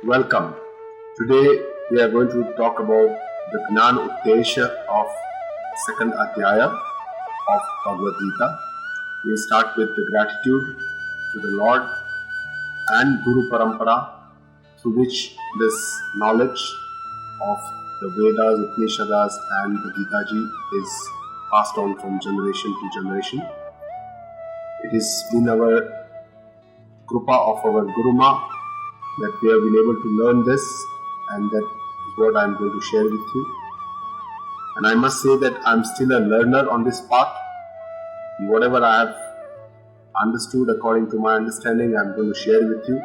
Welcome. Today we are going to talk about the Gnan Uddesha of second Adhyaya of Bhagavad Gita. We start with the gratitude to the Lord and Guru Parampara through which this knowledge of the Vedas, Upanishads and the Gita Ji is passed on from generation to generation. It has been our Krupa of our Guru Ma that we have been able to learn this, and that is what I am going to share with you. And I must say that I am still a learner on this path. And whatever I have understood according to my understanding, I am going to share with you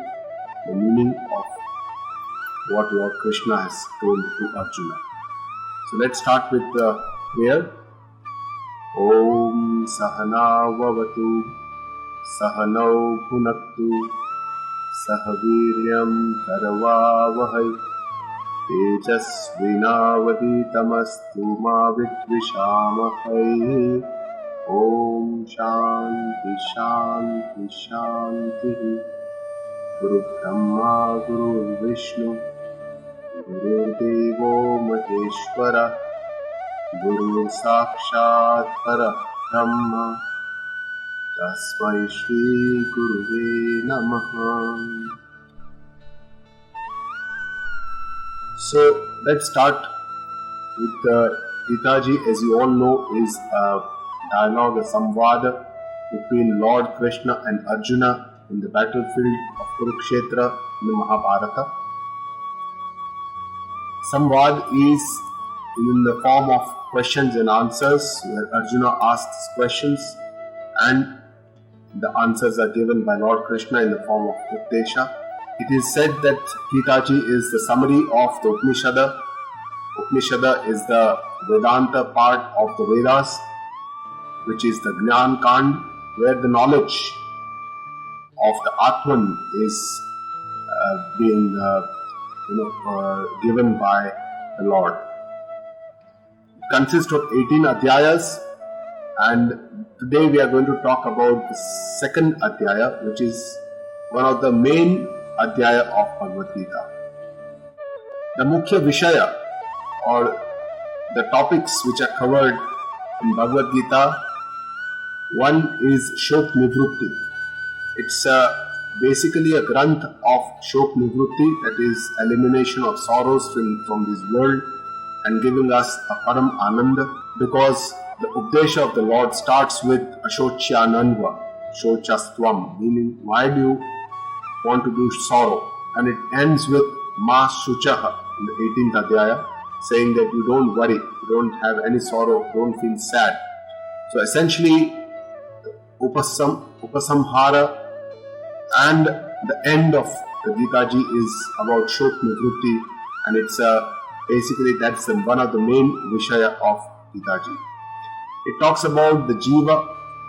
the meaning of what Lord Krishna has told to Arjuna. So let's start with the prayer. Om Sahana Vavatu Sahanau Bhunaktu Sahaviryam Karavavahai Tejasvinavaditamastu ma vidvishamahai. Om Shanti Shanti Shanti. Guru Brahma Guru Vishnu Guru Devo Maheshwara Guru Sakshat Parabrahma Tasmai Shri Guruve Namaha. So let's start with Gita Ji. As you all know, is a dialogue, a samvada between Lord Krishna and Arjuna in the battlefield of Kurukshetra in the Mahabharata. Samvad is in the form of questions and answers, where Arjuna asks questions and the answers are given by Lord Krishna in the form of Uddesha. It is said that Gita Ji is the summary of the Upanishada. Upanishada is the Vedanta part of the Vedas, which is the Gnan Kand, where the knowledge of the Atman is being given by the Lord. It consists of 18 Adhyayas, and today we are going to talk about the second Adhyaya, which is one of the main Adhyaya of Bhagavad Gita. The Mukhya Vishaya, or the topics which are covered in Bhagavad Gita, one is Shok Nivrutti. It's basically a granth of Shok Nivrutti, that is elimination of sorrows from this world and giving us a Param Ananda, because the Uddesha of the Lord starts with Ashocyananva, Shochastvam, meaning why do you want to do sorrow, and it ends with Ma Shuchaha in the 18th Adhyaya, saying that you don't worry, you don't have any sorrow, don't feel sad. So essentially, Upasamhara and the end of the Gita Ji is about Shok Nivrutti, and it's basically that's one of the main Vishaya of Gita Ji. It talks about the Jiva,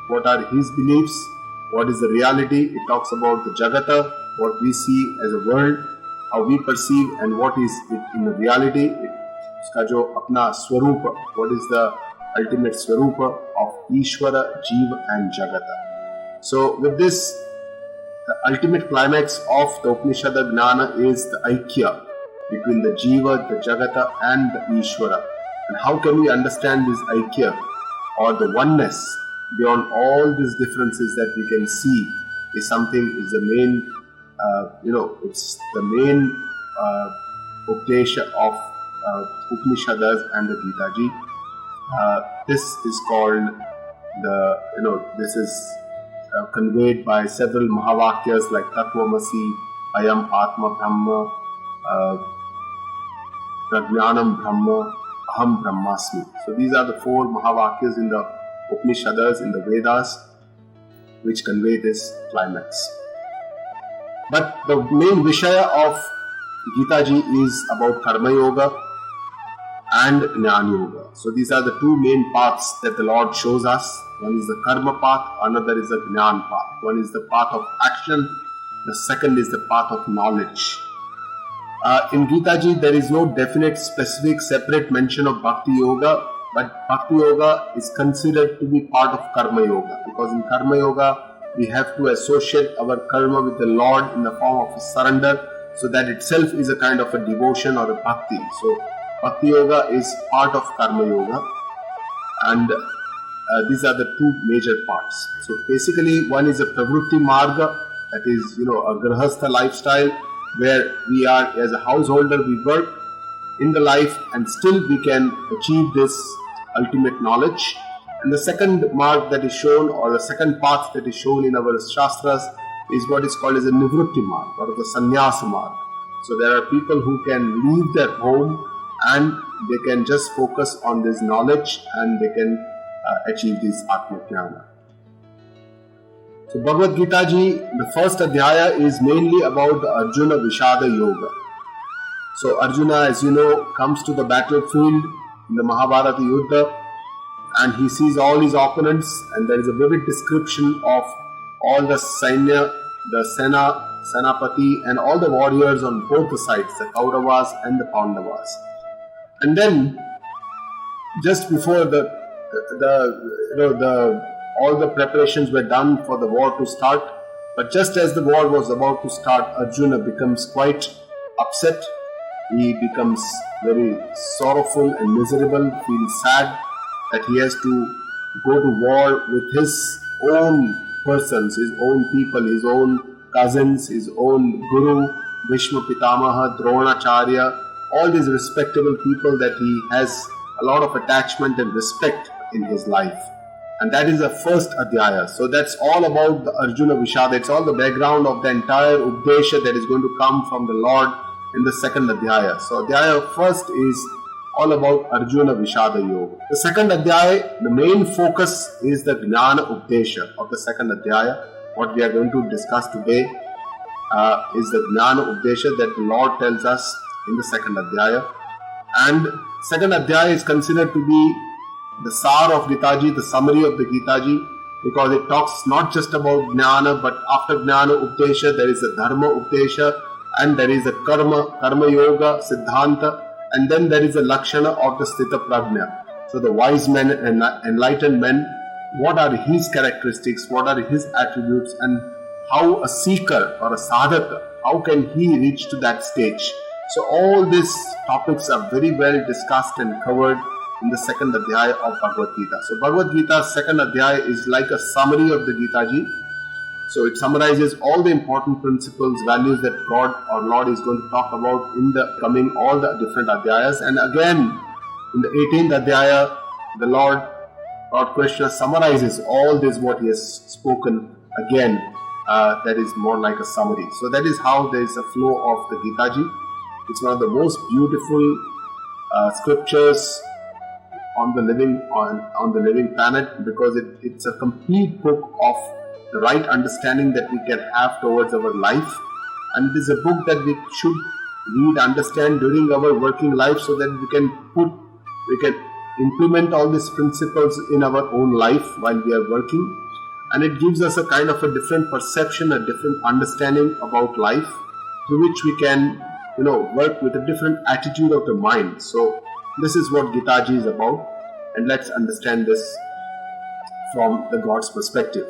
what are his beliefs, what is the reality. It talks about the Jagata, what we see as a world, how we perceive, and what is it in the reality. Uska jo apna swarupa, what is the ultimate swarupa of Ishvara, Jiva and Jagata. So with this, the ultimate climax of the Upanishada Gnana is the Aikya between the Jiva, the Jagata and the Ishvara. And how can we understand this Aikya, or the oneness beyond all these differences that we can see, is the main, it's the main Uddesha of Upanishads and the Gita Ji. This is called this is conveyed by several Mahavakyas like Tattvamasi, Ayam Atma Brahma, Prajnanam Brahma, Aham Brahmasmi. So these are the 4 Mahavakyas in the Upanishads, in the Vedas, which convey this climax. But the main Vishaya of Gita Ji is about Karma Yoga and Jnana Yoga. So these are the 2 main paths that the Lord shows us. One is the Karma path, another is the Jnana path. One is the path of action, the second is the path of knowledge. In Gita Ji, there is no definite, specific, separate mention of Bhakti Yoga, but Bhakti Yoga is considered to be part of Karma Yoga, because in Karma Yoga, we have to associate our karma with the Lord in the form of surrender, So that itself is a kind of a devotion or a bhakti. So bhakti yoga is part of karma yoga, and these are the two major parts. So basically, one is a pravrutti marga, that is, a grahastha lifestyle, where we are as a householder, we work in the life and still we can achieve this ultimate knowledge. And the second mark that is shown, or the second path that is shown in our shastras, is what is called as a nivrutti mark or the sannyasa mark. So there are people who can leave their home and they can just focus on this knowledge and they can achieve this Atma Jnana. So Bhagavad Gita ji, the first adhyaya is mainly about the Arjuna Vishada Yoga. So Arjuna, as you know, comes to the battlefield in the Mahabharata Yuddha, and he sees all his opponents, and there is a vivid description of all the Sainya, the Senapati, and all the warriors on both the sides, the Kauravas and the Pandavas. And then, just before all the preparations were done for the war to start, but just as the war was about to start, Arjuna becomes quite upset. He becomes very sorrowful and miserable, feels sad that he has to go to war with his own persons, his own people, his own cousins, his own guru, Bhishma Pitamaha, Dronacharya, all these respectable people that he has a lot of attachment and respect in his life. And that is the first adhyaya. So that's all about the Arjuna Vishada. It's all the background of the entire Updesha that is going to come from the Lord in the second adhyaya. So adhyaya first is all about Arjuna Vishada Yoga. The second adhyaya, the main focus is the Jnana Updesha of the second adhyaya. What we are going to discuss today is the Jnana Updesha that the Lord tells us in the second adhyaya. And second adhyaya is considered to be the Sar of Gitaji, the summary of the Gitaji, because it talks not just about Jnana, but after Jnana Updesha, there is a Dharma Updesha, and there is a Karma Yoga, Siddhanta, and then there is a Lakshana of the Sthita Prajna. So the wise men and enlightened men, what are his characteristics, what are his attributes, and how a seeker or a sadhaka, how can he reach to that stage? So all these topics are very well discussed and covered in the second adhyaya of Bhagavad Gita. So Bhagavad Gita's second adhyaya is like a summary of the Gitaji. So it summarizes all the important principles, values that God or Lord is going to talk about in the coming all the different adhyayas. And again, in the 18th adhyaya, the Lord Krishna summarizes all this what he has spoken again. That is more like a summary. So that is how there is a flow of the Gitaji. It's one of the most beautiful scriptures on the living planet, because it's a complete book of the right understanding that we can have towards our life, and it is a book that we should read, understand during our working life, so that we can implement all these principles in our own life while we are working, and it gives us a kind of a different perception, a different understanding about life, through which we can work with a different attitude of the mind. So this is what Gitaji is about, and let's understand this from the God's perspective.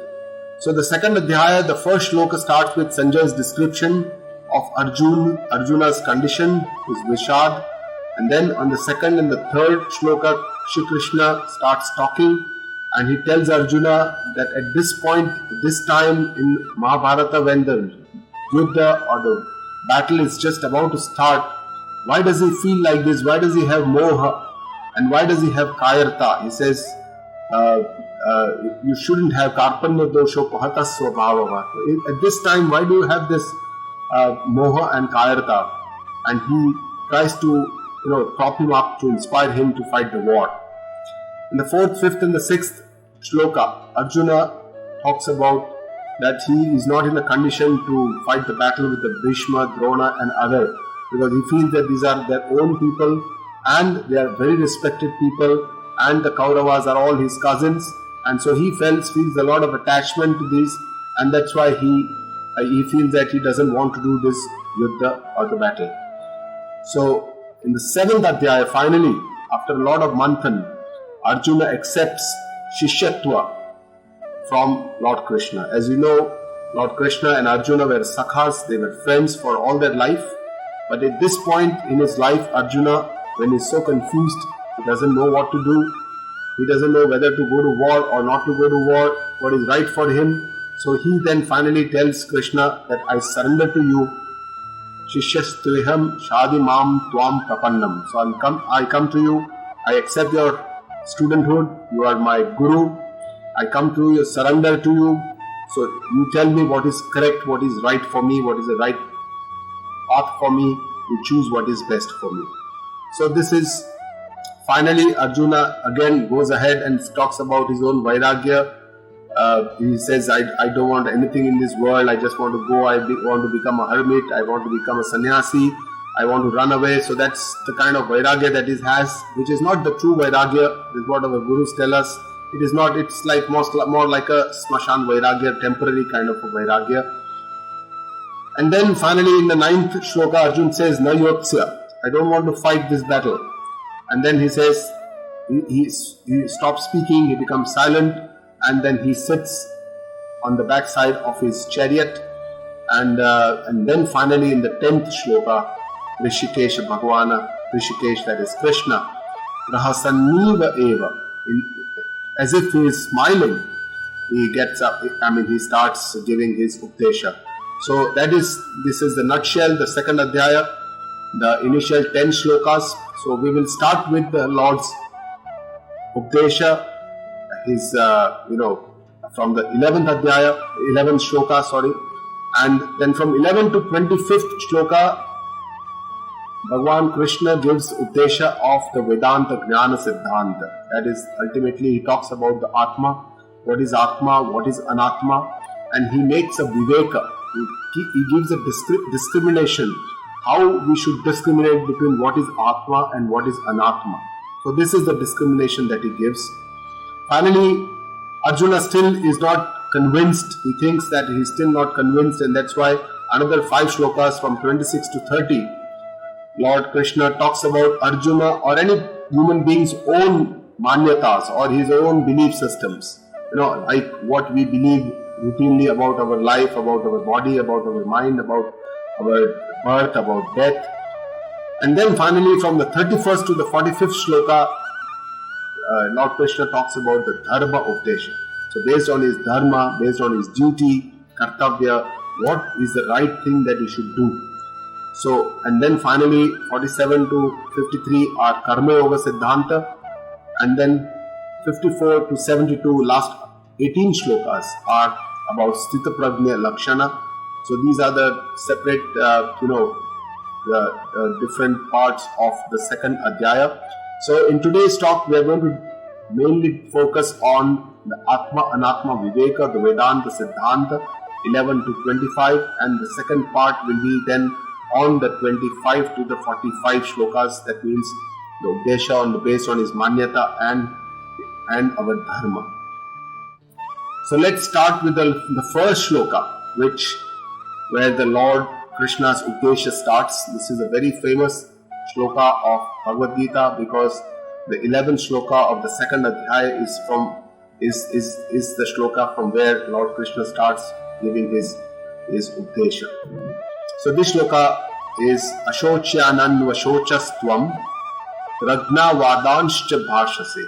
So the second adhyaya, the first shloka starts with Sanjay's description of Arjuna's condition, his Vishad, and then on the second and the third shloka, Shri Krishna starts talking, and he tells Arjuna that at this point, this time in Mahabharata, when the Yuddha or the battle is just about to start, why does he feel like this? Why does he have moha? And why does he have kayarta? He says, you shouldn't have karpanya dosho pahata svabhava. At this time, why do you have this moha and kayarta? And he tries to prop him up to inspire him to fight the war. In the 4th, 5th and the 6th shloka, Arjuna talks about that he is not in a condition to fight the battle with the Bhishma, Drona and other, because he feels that these are their own people and they are very respected people, and the Kauravas are all his cousins, and so he feels a lot of attachment to these, and that's why he feels that he doesn't want to do this Yuddha or the battle. So in the 7th adhyaya, finally, after a lot of manthan, Arjuna accepts Shishyatva from Lord Krishna. As you know, Lord Krishna and Arjuna were sakhas, they were friends for all their life, But at this point in his life, Arjuna, when he's so confused, he doesn't know what to do. He doesn't know whether to go to war or not to go to war, what is right for him. So he then finally tells Krishna that I surrender to you. Shishyastviham shadi mam tvam prapannam. So I come to you, I accept your studenthood, you are my guru, I come to you, surrender to you. So you tell me what is correct, what is right for me, what is the right path for me, you choose what is best for me. So this is finally Arjuna again goes ahead and talks about his own vairagya. He says, I don't want anything in this world, I just want to go, want to become a hermit, I want to become a sannyasi, I want to run away. So that's the kind of vairagya that he has, which is not the true vairagya, is what our gurus tell us. It is not, it's like more like a smashan vairagya, temporary kind of a vairagya. And then finally in the 9th shloka, Arjuna says, Na yotsya, I don't want to fight this battle. And then he says, he stops speaking, he becomes silent, and then he sits on the backside of his chariot. And then finally in the 10th shloka, Rishikesh Bhagavana, Rishikesh, that is Krishna, Rahasanniva eva, as if he is smiling, he gets up, he starts giving his Updesha. So this is the nutshell, the second Adhyaya, the initial 10 shlokas. So we will start with the Lord's Updesha, his, from the 11th Adhyaya, 11th shloka, and then from 11 to 25th shloka, Bhagavan Krishna gives Updesha of the Vedanta Jnana Siddhanta. That is, ultimately he talks about the Atma, what is Atma, what is Anatma, and he makes a Viveka. He gives a discrimination, how we should discriminate between what is Atma and what is Anatma. So this is the discrimination that he gives. Finally, Arjuna still is not convinced. He thinks that he is still not convinced, and that's why another 5 shlokas from 26 to 30, Lord Krishna talks about Arjuna or any human being's own manyatas or his own belief systems. Like what we believe routinely about our life, about our body, about our mind, about our birth, about death. And then finally from the 31st to the 45th shloka, Lord Krishna talks about the Dharma Updesha. So based on his dharma, based on his duty, kartavya, what is the right thing that he should do. So, and then finally 47 to 53 are Karma Yoga Siddhanta, and then 54 to 72, last 18 shlokas are about Sthita Prajna Lakshana. So these are the separate, different parts of the second Adhyaya. So in today's talk, we are going to mainly focus on the Atma Anatma Viveka, the Vedanta Siddhanta, 11 to 25, and the second part will be then on the 25 to the 45 shlokas. That means the Updesha based on his Manyata and our Dharma. So let's start with the first shloka, where the Lord Krishna's Updesha starts. This is a very famous shloka of Bhagavad Gita, because the 11th shloka of the second Adhyaya is the shloka from where Lord Krishna starts giving his Updesha. So this shloka is Ashocyananvashocastvam Ragna Vadanscha Bhashase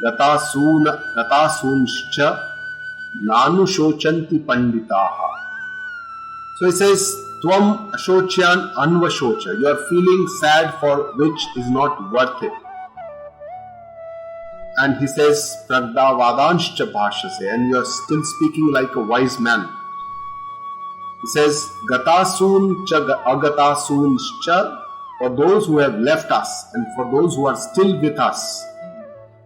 Gatasoonscha Nanushocanti Panditaha. So it says, Tvam Ashocyan Anvashocha. You are feeling sad for which is not worth it. And he says, Pragda Vadanscha Bhashase, and you are still speaking like a wise man. He says, Gatasun cha agatasun cha, for those who have left us and for those who are still with us.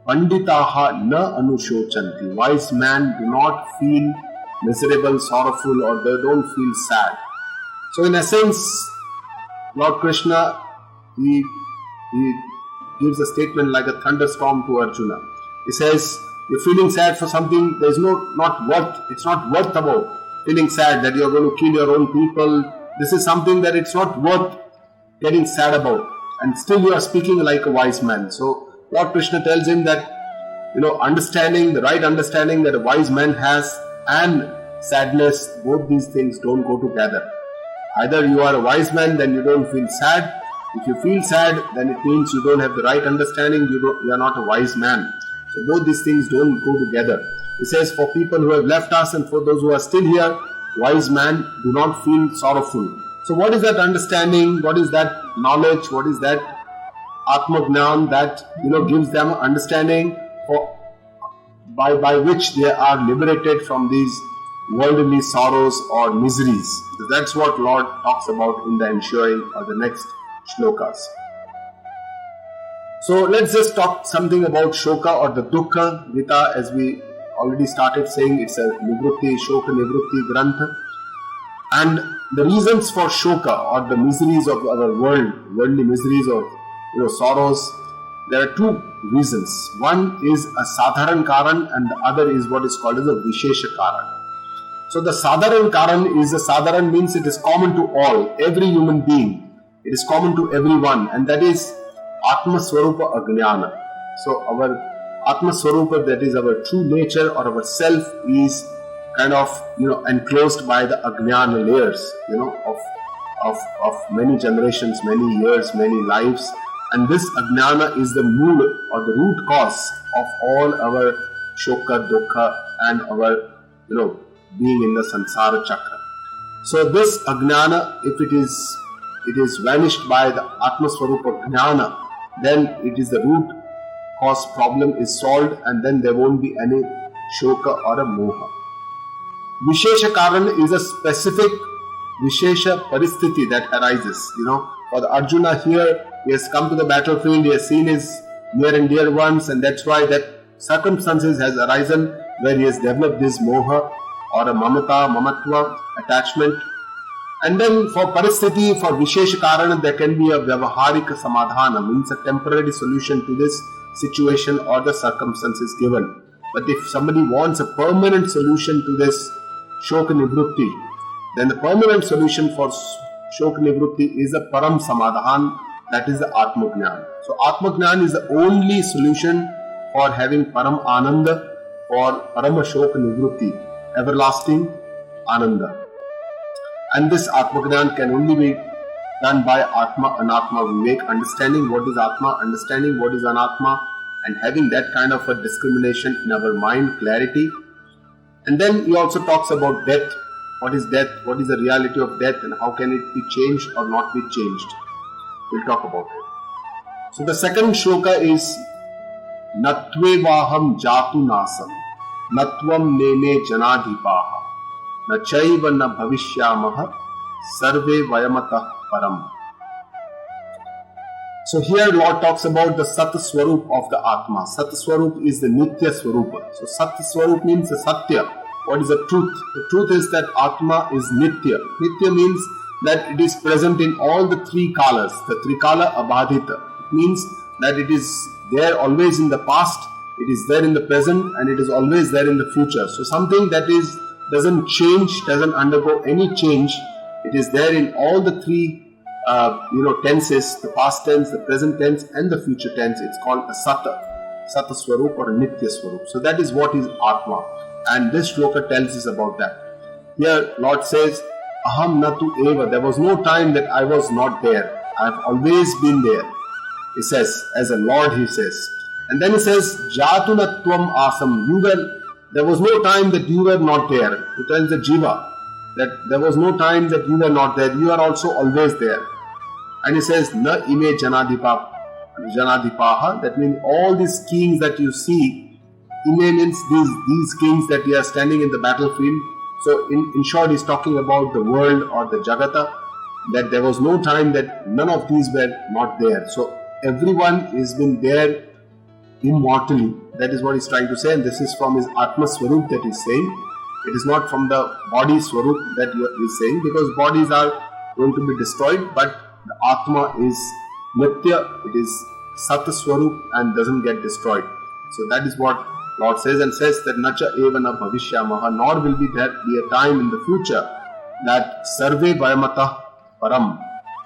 Panditaha na anushochanti. Wise men do not feel miserable, sorrowful, or they don't feel sad. So in essence, Lord Krishna, he gives a statement like a thunderstorm to Arjuna. He says, you're feeling sad for something, it's not worth about feeling sad that you're going to kill your own people. This is something that it's not worth getting sad about. And still you are speaking like a wise man. So Lord Krishna tells him that, understanding, the right understanding that a wise man has and sadness, both these things don't go together. Either you are a wise man, then you don't feel sad. If you feel sad, then it means you don't have the right understanding, you are not a wise man. So both these things don't go together. He says, for people who have left us and for those who are still here, wise man do not feel sorrowful. So what is that understanding? What is that knowledge? What is that Atma-Gnan that gives them understanding by which they are liberated from these worldly sorrows or miseries? So that's what Lord talks about in the ensuing or the next shlokas. So let's just talk something about Shoka or the Dukkha. Gita, as we already started saying, it's a Nivrutti, Shoka Nivrutti Grantha. And the reasons for Shoka or the miseries of our worldly miseries or sorrows, there are two reasons. One is a Sadharan Karan and the other is what is called as a Vishesha Karan. So the Sadharan Karan is, Sadharan means it is common to all, every human being. It is common to everyone, and that is Atma Swarupa Ajnana. So our Atma Swarupa, that is our true nature or our self, is kind of enclosed by the Ajnana layers of many generations, many years, many lives. And this Ajnana is the mood or the root cause of all our Shoka, Dukkha and our being in the Sansara Chakra. So this Ajnana, if it is vanished by the Atma Swarupa Jnana, then it is the root cause problem is solved, and then there won't be any Shoka or a Moha. Vishesha Karan is a specific Vishesha Paristhiti that arises. For the Arjuna here, he has come to the battlefield, he has seen his near and dear ones, and that's why that circumstances has arisen where he has developed this Moha or a Mamata, Mamatva, attachment. And then for Paristhiti, for Vishesha Karana, there can be a Vyavaharika Samadhana, means a temporary solution to this situation or the circumstances given. But if somebody wants a permanent solution to this Shoka Nivrutti, then the permanent solution for Shoka Nivrutti is a Param Samadhan, that is the Atma-Gnan. So Atma-Gnan is the only solution for having Param Ananda, for Parama Shoka Nivrutti, everlasting Ananda. And this Atma-Gnan can only be done by Atma, Anatma, Vivek, understanding what is Atma, understanding what is Anatma, and having that kind of a discrimination in our mind, clarity. And then he also talks about death. What is death? What is the reality of death, and how can it be changed or not be changed? We'll talk about it. So the second shloka is Natvevaham Jatu Nasam Natvam Neme Janadhipaha Na Chaiva Na Bhavishyamaha Sarve Vayamatah Param. So here Lord talks about the Sat Swarup of the Atma. Sat Swarup is the Nitya Swarupa. So Sat Swarup means the Satya. What is the truth? The truth is that Atma is Nitya. Nitya means that it is present in all the three kalas. The Trikala Abhadita. It means that it is there always in the past, it is there in the present, and it is always there in the future. So something that doesn't change, doesn't undergo any change. It is there in all the three tenses, the past tense, the present tense and the future tense. It's called a Sata Swarup or a Nitya Swarup. So that is what is Atma. And this shloka tells us about that. Here Lord says, Aham Natu Eva. There was no time that I was not there. I have always been there. He says, as a Lord he says. And then he says, Jatu Natvam Asam. There was no time that you were not there. He tells the Jiva that there was no time that you were not there. You are also always there. And he says, Na ime janadipaha. That means all these kings that you see, ime means these kings that you are standing in the battlefield. So in short, he's talking about the world or the Jagata, that there was no time that none of these were not there. So everyone has been there immortally. That is what he's trying to say, and this is from his Atma Swarup that he's saying. It is not from the body Swarup that he is saying, because bodies are going to be destroyed, but the Atma is Nitya, it is Sat Swarup and doesn't get destroyed. So that is what Lord says, and says that Nacha Evana Bhavishyamaha, nor will there be a time in the future that Sarve Vayamatah Param,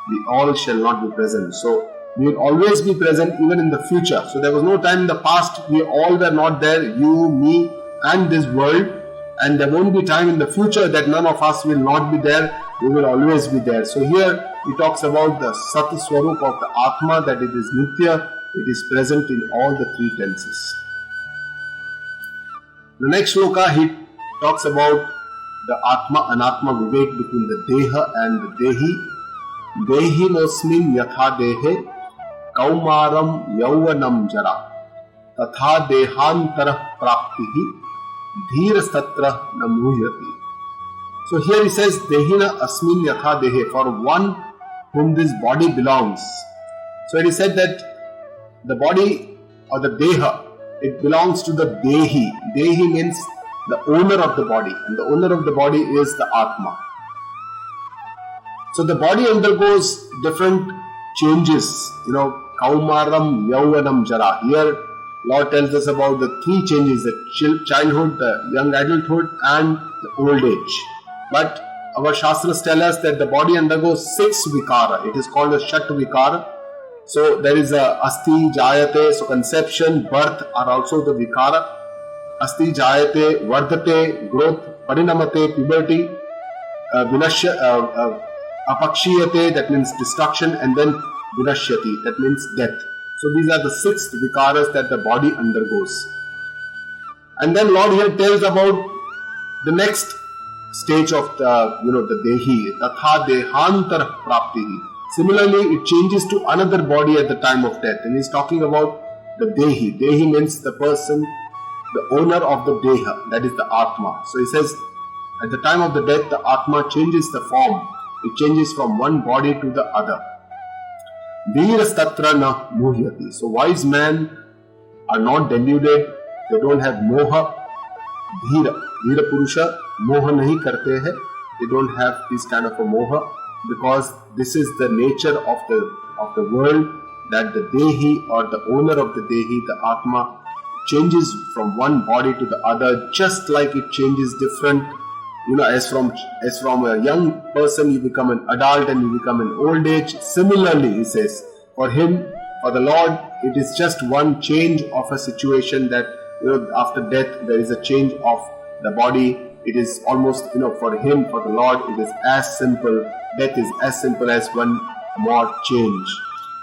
we all shall not be present. So we will always be present even in the future. So there was no time in the past, we all were not there, you, me and this world, and there won't be time in the future that none of us will not be there. we will always be there. So here he talks about the Sat Swarup of the Atma, that it is Nitya, it is present in all the three tenses. The next shloka he talks about the Atma Anatma Vivek between the Deha and the Dehi. Dehi nosmin yatha dehe kaumaram yauvanam jara tatha dehantarah praptihi dhira satra namuyati. So here he says Dehina asmin yatha dehe, for one whom this body belongs. So it is said that the body or the Deha, it belongs to the Dehi. Dehi means the owner of the body, and the owner of the body is the Atma. So the body undergoes different changes, Kaumaram, Yauvanam, Jara. Here Lord tells us about the three changes, the childhood, the young adulthood and the old age. But our Shastras tell us that the body undergoes 6 vikara. It is called a Shat vikara. So there is a Asti, Jayate, so conception, birth are also the vikara. Asti, Jayate, Vardhate, growth, Parinamate, puberty, Apakshiyate, that means destruction, and then Vinashyati, that means death. So these are the 6 vikaras that the body undergoes. And then Lord here tells about the next stage of the Dehi, Tatha Dehantar Praptihi. Similarly, it changes to another body at the time of death. And he's talking about the Dehi. Dehi means the person, the owner of the Deha, that is the Atma. So he says, at the time of the death, the Atma changes the form. It changes from one body to the other. Dhira statra na muhyati. So wise men are not deluded. They don't have moha. Dhira Purusha, moha nahi karte hai. They don't have this kind of a moha, because this is the nature of the world, that the Dehi or the owner of the Dehi, the Atma, changes from one body to the other, just like it changes different, as from a young person you become an adult and you become an old age. Similarly, he says, for him, for the Lord, it is just one change of a situation that, after death there is a change of the body. It is almost, for him, for the Lord, it is as simple, death is as simple as one more change.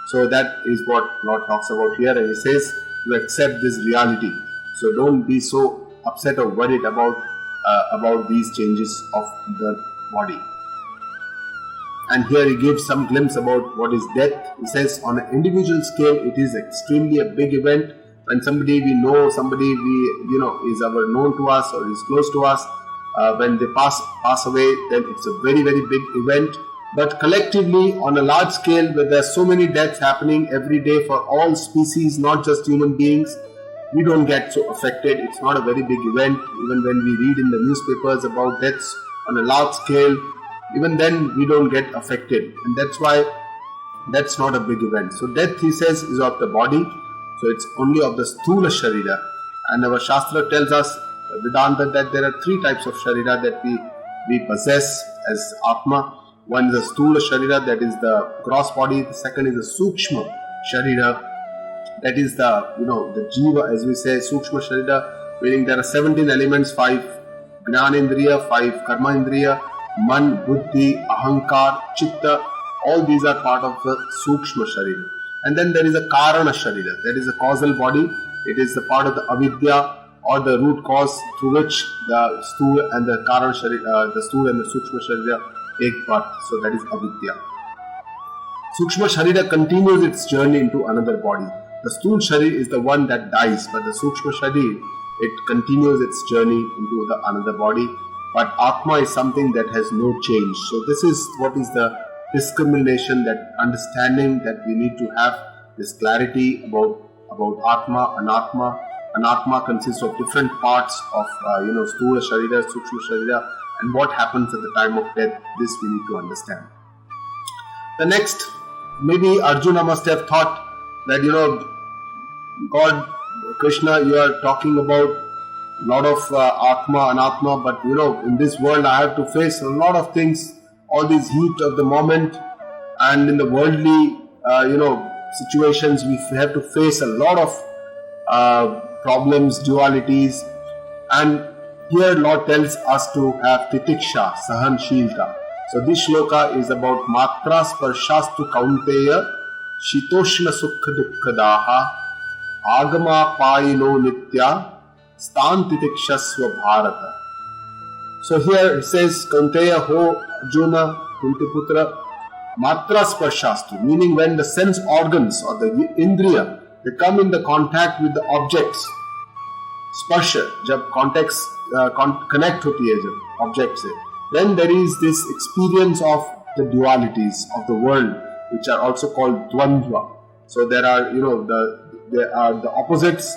So that is what Lord talks about here, and he says to accept this reality. So don't be so upset or worried about these changes of the body. And here he gives some glimpse about what is death. He says on an individual scale, it is extremely a big event. When somebody we know, somebody is ever known to us or is close to us, when they pass away, then it's a very, very big event. But collectively, on a large scale, where there are so many deaths happening every day for all species, not just human beings, we don't get so affected. It's not a very big event. Even when we read in the newspapers about deaths on a large scale, even then we don't get affected. And that's why that's not a big event. So death, he says, is of the body. So it's only of the Sthula Sharira. And our Shastra tells us, Vedanta, that there are 3 types of Sharira that we possess as Atma. One is the Sthula Sharira, that is the gross body. The second is the Sukshma Sharira, that is the Jiva, as we say, Sukshma Sharira, meaning there are 17 elements, 5 Jnanendriya, 5 Karma Indriya, Man, Buddhi, Ahankar, Chitta. All these are part of the Sukshma Sharira. And then there is a Karana Sharira, that is a causal body. It is the part of the Avidya, or the root cause through which the Sthula and the Karana Sharira, the Sthula and the Sukshma Sharira take part. So that is Avidya. Sukshma Sharira continues its journey into another body. The Sthula Sharira is the one that dies, but the Sukshma Sharira, it continues its journey into the another body. But Atma is something that has no change. So this is what is the discrimination, that understanding that we need to have, this clarity about Atma, Anatma. Anatma consists of different parts of Sthula Sharira, Sukshma Sharira, and what happens at the time of death. This we need to understand. The next, maybe Arjuna must have thought that God, Krishna, you are talking about a lot of Atma, Anatma, but in this world I have to face a lot of things, all these heat of the moment, and in the worldly situations we have to face a lot of problems, dualities, and here Lord tells us to have titiksha, sahanshilta. So this shloka is about matra sparshastu kaunteya shitoshna sukha dukkadaha agama payino nitya stantitikshasva bharata. So here it says, Kaunteya ho Arjuna Kuntiputra matra sparshastu, meaning when the sense organs or the indriya, they come in the contact with the objects, sparsha, jab contacts connect होती है जब object से, then there is this experience of the dualities of the world, which are also called dvandva. So there are, there are the opposites.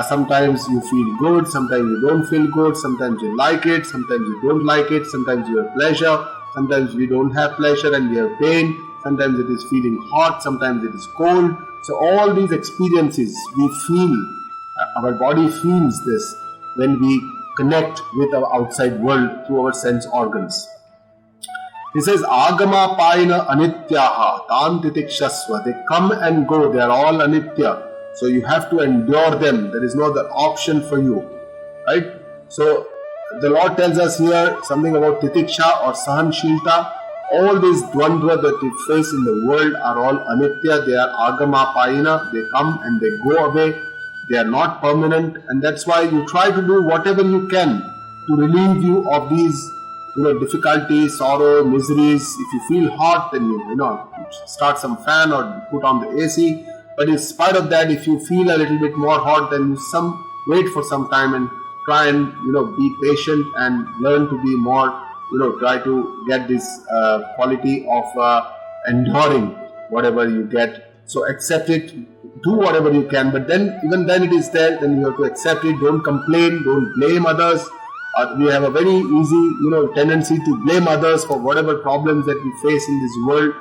Sometimes you feel good, sometimes you don't feel good, sometimes you like it, sometimes you don't like it, sometimes you have pleasure, sometimes we don't have pleasure and we have pain, sometimes it is feeling hot, sometimes it is cold. So all these experiences we feel, our body feels this when we connect with our outside world through our sense organs. He says, Agama Paina Anityaha Tan Titikshasva. They come and go, they are all Anitya. So you have to endure them. There is no other option for you. Right? So the Lord tells us here something about Titiksha or Sahanshilta. All these dvandva that we face in the world are all Anitya. They are Agama Paina. They come and they go away. They are not permanent. And that's why you try to do whatever you can to relieve you of these difficulties, sorrow, miseries. If you feel hot, then you start some fan or put on the AC. But in spite of that, if you feel a little bit more hot, then you wait for some time and try and be patient and learn to be more, try to get this quality of enduring whatever you get. So accept it, do whatever you can. But then, even then it is there, then you have to accept it. Don't complain, don't blame others. We have a very easy, tendency to blame others for whatever problems that we face in this world.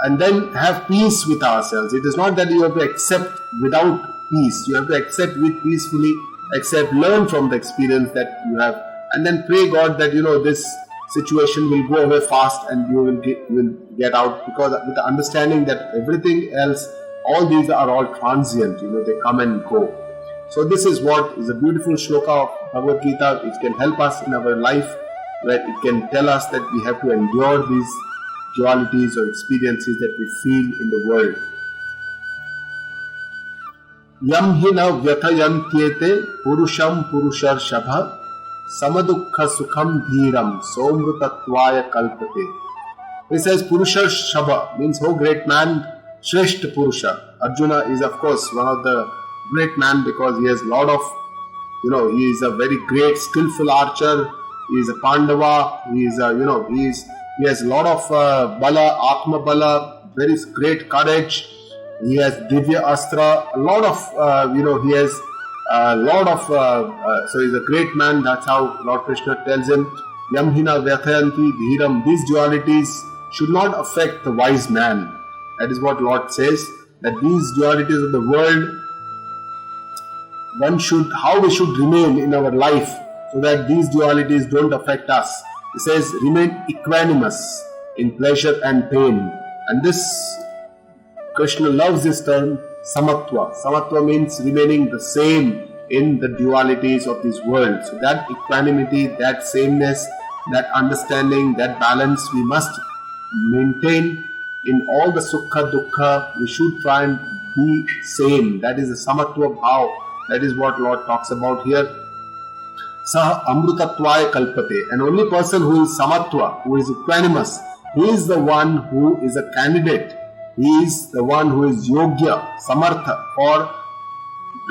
And then have peace with ourselves. It is not that you have to accept without peace. You have to accept with peacefully, learn from the experience that you have, and then pray God that this situation will go away fast and you will get out, because with the understanding that everything else, all these are all transient, they come and go. So this is what is a beautiful shloka of Bhagavad Gita. It can help us in our life, where it can tell us that we have to endure these dualities or experiences that we feel in the world. Yam hi na vyathayantyete purusham purusharshabha samadukha sukham dhiram somrutattvaya kalpate. He says Purusharshabha means, oh great man, Shreshta Purusha. Arjuna is of course one of the great man because he has a lot of, he is a very great skillful archer. He is a Pandava. He is he has a lot of bala, atma bala, very great courage. He has divya astra, a lot of, he has a lot of, so he's a great man. That's how Lord Krishna tells him, Yamhina vyathayanti dhiram. These dualities should not affect the wise man. That is what Lord says, that these dualities of the world, how we should remain in our life so that these dualities don't affect us. He says, remain equanimous in pleasure and pain. And this, Krishna loves this term, samatva. Samatva means remaining the same in the dualities of this world. So that equanimity, that sameness, that understanding, that balance, we must maintain in all the sukha, dukkha. We should try and be same. That is the samatva bhav. That is what Lord talks about here. Sah amrutatvaya kalpate. An only person who is samatva, who is equanimous, he is the one who is a candidate. He is the one who is yogya, samartha for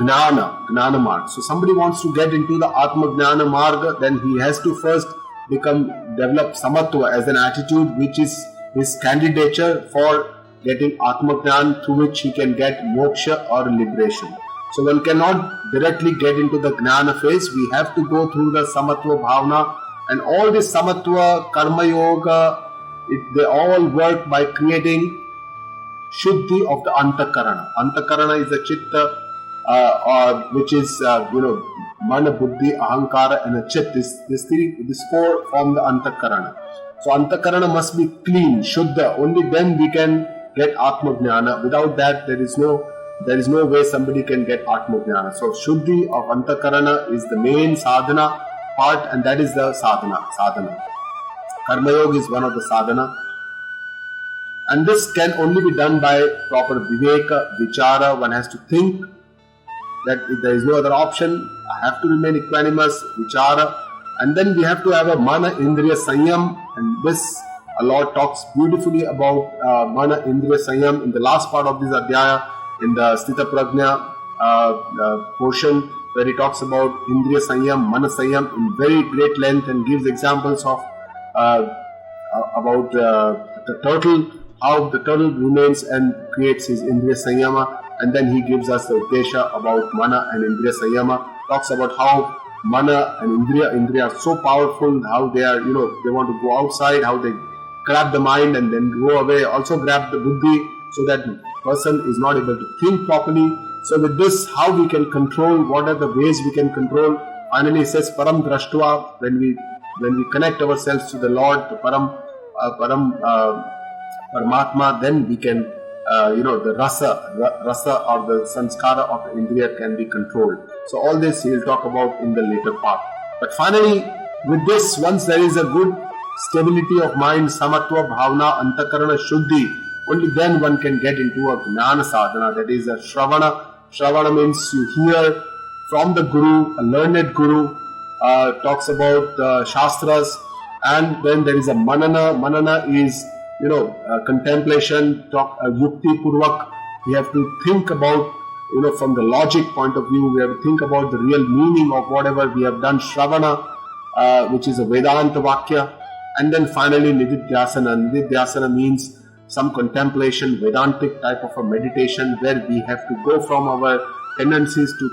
gnana marg. So somebody wants to get into the atma gnana marga, then he has to first develop samatva as an attitude, which is his candidature for getting atma gnan, through which he can get moksha or liberation. So one cannot directly get into the gnana phase. We have to go through the samatva bhavana, and all this samatva, karma yoga, they all work by creating shuddhi of the antakarana. Antakarana is the chitta, which is mana, buddhi, ahankara, and a chit. This four form the antakarana. So antakarana must be clean, shuddha. Only then we can get atma gnana. Without that, there is no way somebody can get atma gnana. So shuddhi of antakarana is the main sadhana part, and that is the sadhana. Karma Yoga is one of the sadhana. And this can only be done by proper viveka, vichara. One has to think that if there is no other option, I have to remain equanimous, vichara. And then we have to have a mana indriya sanyam. And this, our Lord talks beautifully about mana indriya sanyam in the last part of this adhyaya, in the Sthita Prajna portion, where he talks about indriya sanyam, mana sanyam in very great length, and gives examples of about the turtle, how the turtle remains and creates his indriya sanyama, and then he gives us the uddesha about mana and indriya sanyama, talks about how mana and indriya are so powerful, how they are, they want to go outside, how they grab the mind and then go away, also grab the buddhi, so that the person is not able to think properly. So with this, how we can control, what are the ways we can control? Finally he says param drashtva, when we connect ourselves to the Lord, to Paramatma, then we can, the rasa or the sanskara of the indriya can be controlled. So all this he will talk about in the later part. But finally, with this, once there is a good stability of mind, samatva, bhavna, antakarana, shuddhi, only then one can get into a jnana sadhana, that is a shravana. Shravana means you hear from the guru, a learned guru, talks about shastras, and then there is a manana. Manana is contemplation, yukti purvak. We have to think about, from the logic point of view, we have to think about the real meaning of whatever we have done. Shravana, which is a Vedanta Vakya. And then finally Nididhyasana. Nididhyasana means some contemplation, Vedantic type of a meditation, where we have to go from our tendencies to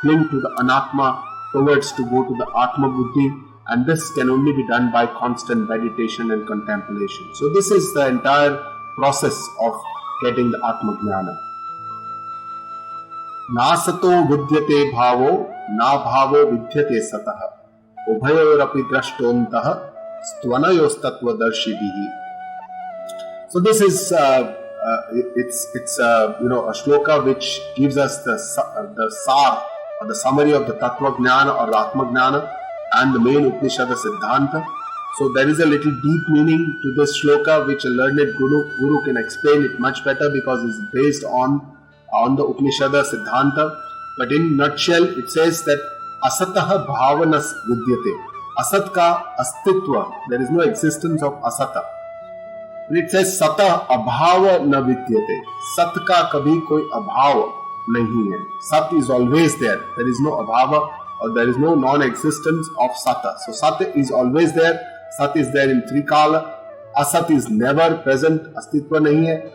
cling to the Anatma towards to go to the Atma Buddhi. And this can only be done by constant meditation and contemplation. So this is the entire process of getting the Atma Jnana. Nasato vidyate bhavo, na bhavo vidyate satah. Ubhayorapi drashtontah, stvanayos darshibihi. So this is it's a shloka which gives us the sar, or the summary of the Tattva Jnana or the Atma Jnana and the main Upanishad Siddhanta. So there is a little deep meaning to this shloka which a learned guru can explain it much better, because it's based on the Upanishad Siddhanta. But in nutshell, it says that asatah bhavanas vidyate. Asat ka astitva, there is no existence of asata. It says sata abhava na vidyate. Sat ka kabhi koi abhav nahi hai. Sat is always there. There is no abhava, or there is no non-existence of sata. So sat is always there. Sat is there in trikala. Asat is never present. Astitva nahi hai.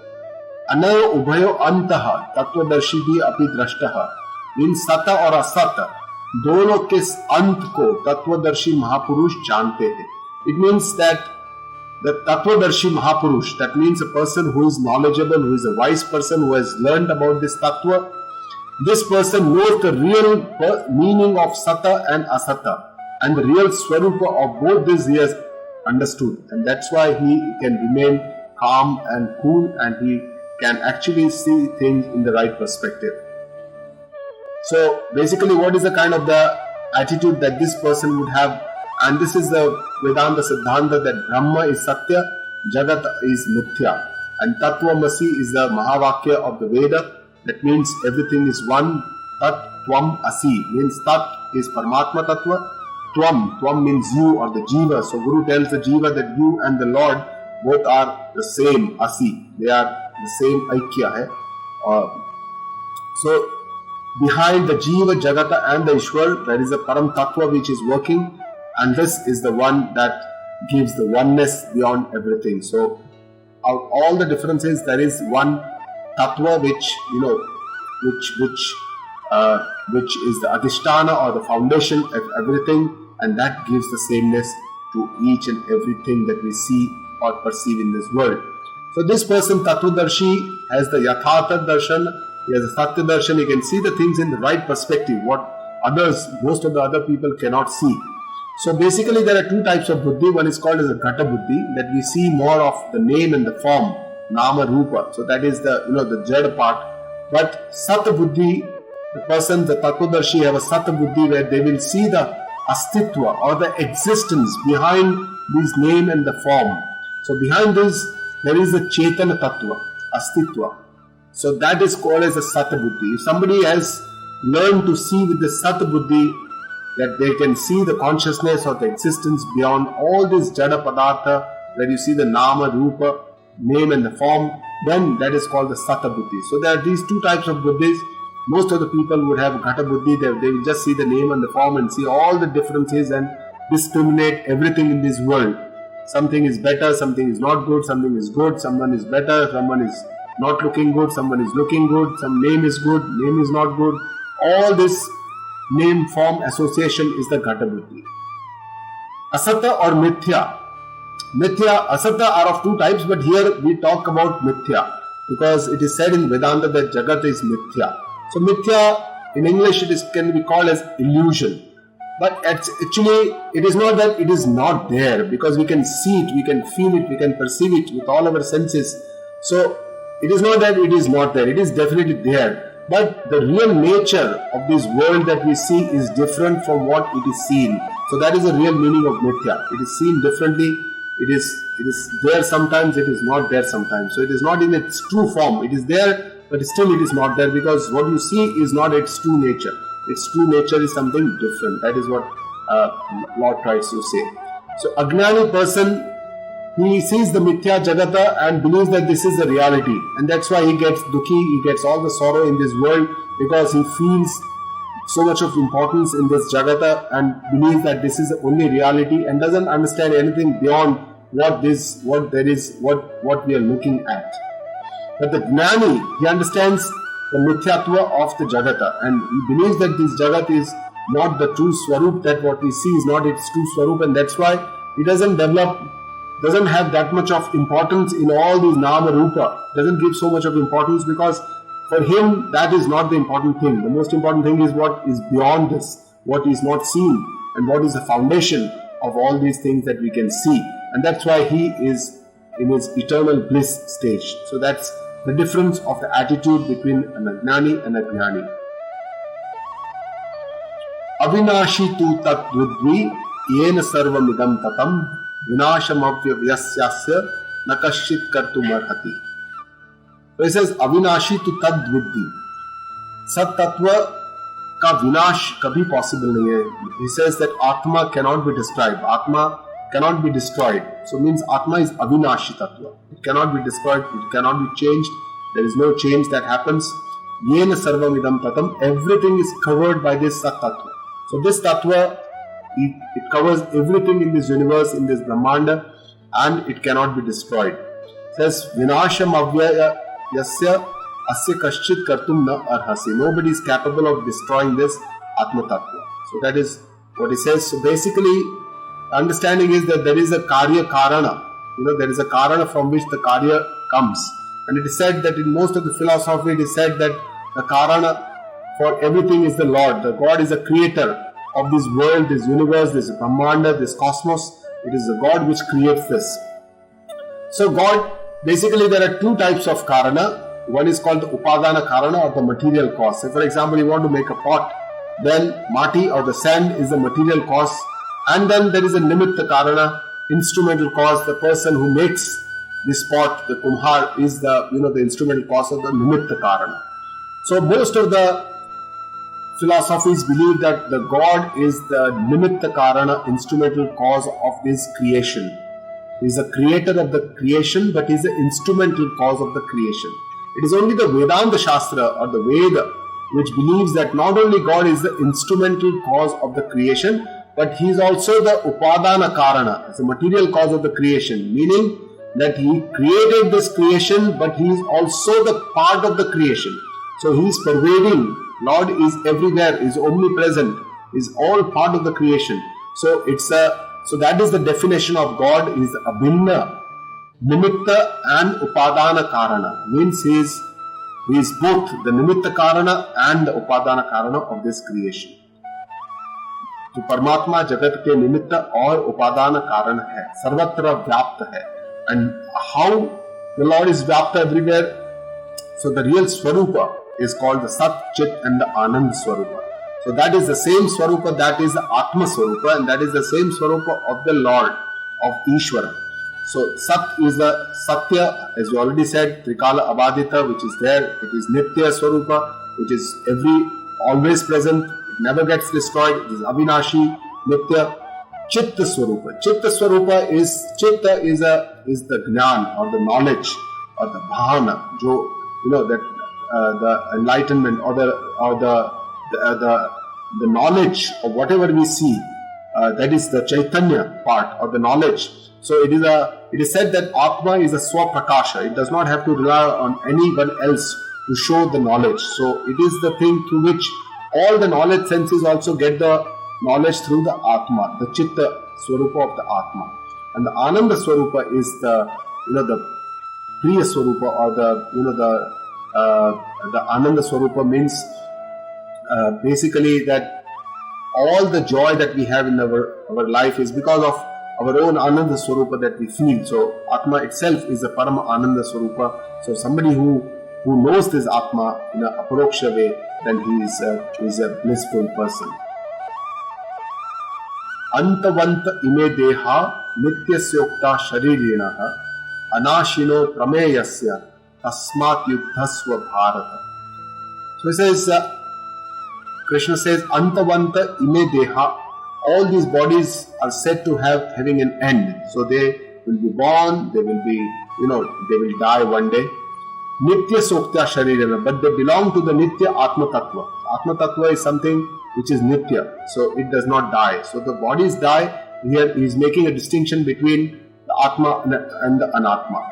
Anayo ubhayo antaha tattvadarshi bhi api drashtaha. Means sata or asata, दोनों के अंत को तत्वदर्शी महापुरुष जानते हैं. It means that the Tattvadarshi Mahapurush, that means a person who is knowledgeable, who is a wise person, who has learned about this Tattva. This person knows the real meaning of Sata and Asata, and the real Swarupa of both these he has understood. And that's why he can remain calm and cool, and he can actually see things in the right perspective. So basically, what is the kind of the attitude that this person would have? And this is the Vedanta Siddhanta, that Brahma is Satya, Jagat is Mithya, and Tattvamasi is the Mahavakya of the Veda. That means everything is one. Tat Tvam Asi means Tat is Paramatma Tattva. Tvam means you or the Jiva. So Guru tells the Jiva that you and the Lord both are the same Asi. They are the same Aikya. So behind the Jiva, Jagata and the Ishwar, there is a Param Tattva which is working, and this is the one that gives the oneness beyond everything. So out of all the differences, there is one Tattva which is the Adhisthana or the foundation of everything, and that gives the sameness to each and everything that we see or perceive in this world. So this person, Tattvadarshi, has the Yathartha Darshan. He has a Satya Darshan. He can see the things in the right perspective, what most of the other people cannot see. So basically there are two types of buddhi. One is called as a Ghata buddhi, that we see more of the name and the form, Nama Rupa. So that is the Jada part. But Sat buddhi, the person, the Tattvadarshi have a Sat buddhi where they will see the Astitva or the existence behind this name and the form. So behind this, there is the Chetana Tattva, Astitva. So that is called as a Sata Buddhi. If somebody has learned to see with the Sata Buddhi, that they can see the consciousness of the existence beyond all this Jada Padartha, where you see the Nama, Rupa, name and the form, then that is called the Sata Buddhi. So there are these two types of Buddhis. Most of the people would have Ghata Buddhi, they will just see the name and the form and see all the differences and discriminate everything in this world. Something is better, something is not good, something is good, someone is better, someone is not looking good, someone is looking good, some name is good, name is not good. All this name form association is the Ghata Buddhi. Asata or Mithya. Mithya, Asata are of two types, but here we talk about Mithya because it is said in Vedanta that Jagat is Mithya. So Mithya in English can be called as illusion. But actually it is not that it is not there, because we can see it, we can feel it, we can perceive it with all our senses. So it is not that it is not there, it is definitely there. But the real nature of this world that we see is different from what it is seen. So that is the real meaning of Mithya. It is seen differently. It is there sometimes, it is not there sometimes. So it is not in its true form. It is there, but still it is not there, because what you see is not its true nature. Its true nature is something different. That is what Lord tries to say. So Ajnani person, he sees the Mithya Jagata and believes that this is the reality, and that's why he gets dukhi, he gets all the sorrow in this world, because he feels so much of importance in this Jagata and believes that this is the only reality and doesn't understand anything beyond what we are looking at. But the Jnani, he understands the Mithyatva of the Jagata, and he believes that this Jagat is not the true Swarup, that what we see is not its true Swarup, and that's why he doesn't have that much of importance in all these Nama Rupa, doesn't give so much of importance, because for him that is not the important thing. The most important thing is what is beyond this, what is not seen, and what is the foundation of all these things that we can see. And that's why he is in his eternal bliss stage. So that's the difference of the attitude between an Ajnani and a Jnani. Avinashi tu tat vidvi yena sarvam idam tatam vinashamavya vyasyasya nakashit kartum arhati. So he says Avinashi tu tad vidvi. Sat tattva का विनाश कभी possible नहीं है. He says that Atma cannot be described. Atma cannot be destroyed. So means Atma is Avinashi Tattva. It cannot be destroyed. It cannot be changed. There is no change that happens. Yena sarvam idam tatam. Everything is covered by this Sat Tattva. So this Tattva, it covers everything in this universe, in this Brahmanda, and it cannot be destroyed. It says Vinasham avyaya yasya asya kaschit kartum na arhasi. Nobody is capable of destroying this Atma Tattva. So that is what he says. So basically, understanding is that there is a Karya Karana. There is a Karana from which the Karya comes. And it is said that in most of the philosophy, it is said that the Karana for everything is the Lord. The God is the creator of this world, this universe, this Brahmanda, this cosmos. It is the God which creates this. So God, basically there are two types of Karana. One is called the Upadana Karana, or the material cause. So for example, you want to make a pot, then Mati or the sand is the material cause. And then there is a Nimitta Karana, instrumental cause. The person who makes this pot, the Kumhar, is the instrumental cause of the Nimitta Karana. So most of the philosophies believe that the God is the Nimitta Karana, instrumental cause of this creation. He is the creator of the creation, but he is the instrumental cause of the creation. It is only the Vedanta Shastra or the Veda which believes that not only God is the instrumental cause of the creation, but he is also the Upadana Karana, as a material cause of the creation, meaning that he created this creation, but he is also the part of the creation. So he is pervading. Lord is everywhere, is omnipresent, is all part of the creation. So that is the definition of God, is Abhinna, Nimitta and Upadana Karana. Means he is both the Nimitta Karana and the Upadana Karana of this creation. तो परमात्मा जगत के निमित्त और उपादान कारण है, सर्वत्र व्याप्त है. And how the Lord is व्याप्त everywhere? So the real Swarupa is called the Sat, Chit and the Anand Swarupa. So that is the same Swarupa, that is the Atma Swarupa, and that is the same Swarupa of the Lord, of Ishvara. So Sat is the Satya, as we already said, Trikala Abadita, which is there. It is Nitya Swarupa, which is always present. It never gets destroyed. It is Avinashi, Nitya. Chitta Swarupa. Chitta Swarupa is the Gnan or the knowledge or the Bhavana, the enlightenment or the knowledge of whatever we see. That is the Chaitanya part or the knowledge. So it is said that Atma is a Swaprakasha. It does not have to rely on anyone else to show the knowledge. So it is the thing through which all the knowledge senses also get the knowledge through the Atma, the Chitta Swarupa of the Atma. And the Ananda Swarupa is the Priya Swarupa or the Ananda Swarupa means basically that all the joy that we have in our life is because of our own Ananda Swarupa that we feel. So Atma itself is a Parama Ananda Swarupa. So somebody who knows this Atma in an aparoksha way, then he is a blissful person. Antavanta ime deha nityasyokta sharirinaha anashino prameyasya tasmat yuddhasva bharata. So he says, Krishna says, Antavanta ime deha, all these bodies are said to having an end. So they will be born, they will die one day. Nitya Soktya Sharirana, but they belong to the Nitya Atma Tattva. Atma Tattva is something which is Nitya, so it does not die. So the bodies die. Here he is making a distinction between the Atma and the Anatma.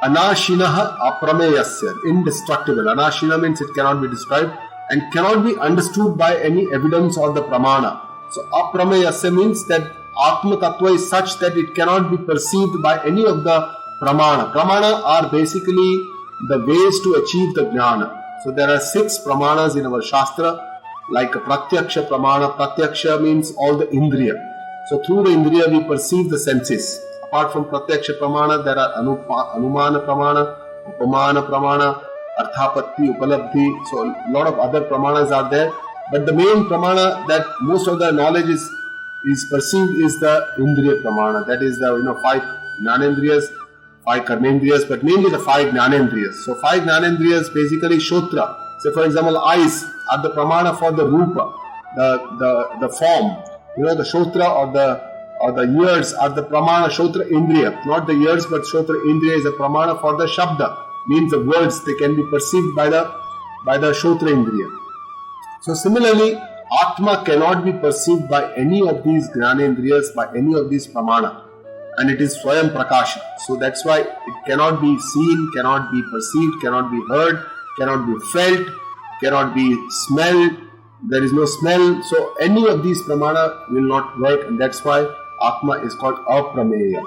Anashinaha Aprameyasya, indestructible. Anashina means it cannot be described and cannot be understood by any evidence or the pramana. So Aprameyasya means that Atma Tattva is such that it cannot be perceived by any of the pramana. Pramana are basically the ways to achieve the jnana. So there are 6 pramanas in our Shastra, like a Pratyaksha pramana. Pratyaksha means all the indriya. So through the indriya we perceive the senses. Apart from Pratyaksha pramana, there are Anumana pramana, Upamana pramana, Arthapatti, Upalabdhi. So a lot of other pramanas are there. But the main pramana that most of the knowledge is perceived is the indriya pramana. That is the 5 jnanendriyas, 5 karmendriyas, but mainly the 5 jnanendriyas. So 5 jnanendriyas basically shotra. So for example, eyes are the pramana for the rupa, the form. The shotra or the ears are the pramana, shotra indriya. Not the ears, but shotra indriya is a pramana for the shabda. Means the words, they can be perceived by the shotra indriya. So similarly, Atma cannot be perceived by any of these jnanendriyas, by any of these pramana. And it is Swayam Prakasha. So that's why it cannot be seen, cannot be perceived, cannot be heard, cannot be felt, cannot be smelled. There is no smell. So any of these pramana will not work, and that's why Atma is called Aprameya.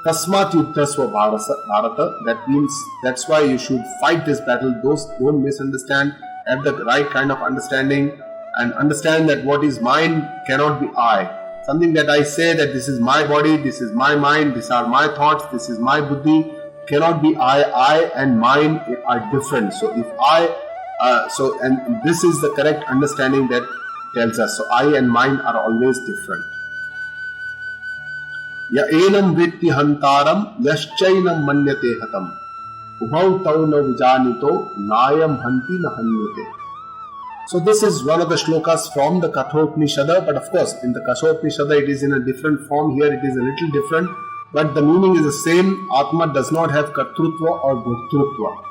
Tasmat Yuddhasva Bharata. That means that's why you should fight this battle. Those don't misunderstand. Have the right kind of understanding and understand that what is mine cannot be I. Something that I say that this is my body, this is my mind, these are my thoughts, this is my buddhi, cannot be I and mine are different. So if and this is the correct understanding that tells us. So I and mine are always different. Ya enam vritti hantaram yaschainam manyate hatam ubhav tau na vijanito nayam hanti na hanyate. So this is one of the shlokas from the Kathopanishad, but of course in the Kathopanishad it is in a different form. Here it is a little different, but the meaning is the same. Atma does not have Kartrutva or Bhoktrutva.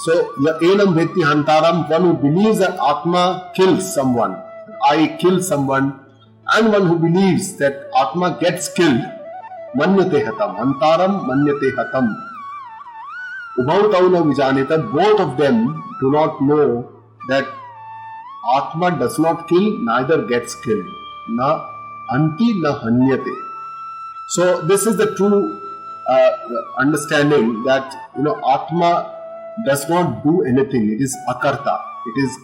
So ya enam vritti hantaram, one who believes that Atma kills someone, I kill someone, and one who believes that Atma gets killed, manyate hatam, hantaram manyate hatam. Ubhav tau na vijanita, both of them do not know that Atma does not kill, neither gets killed. Na anti na hanyate. So this is the true understanding that Atma does not do anything. It is akarta. It is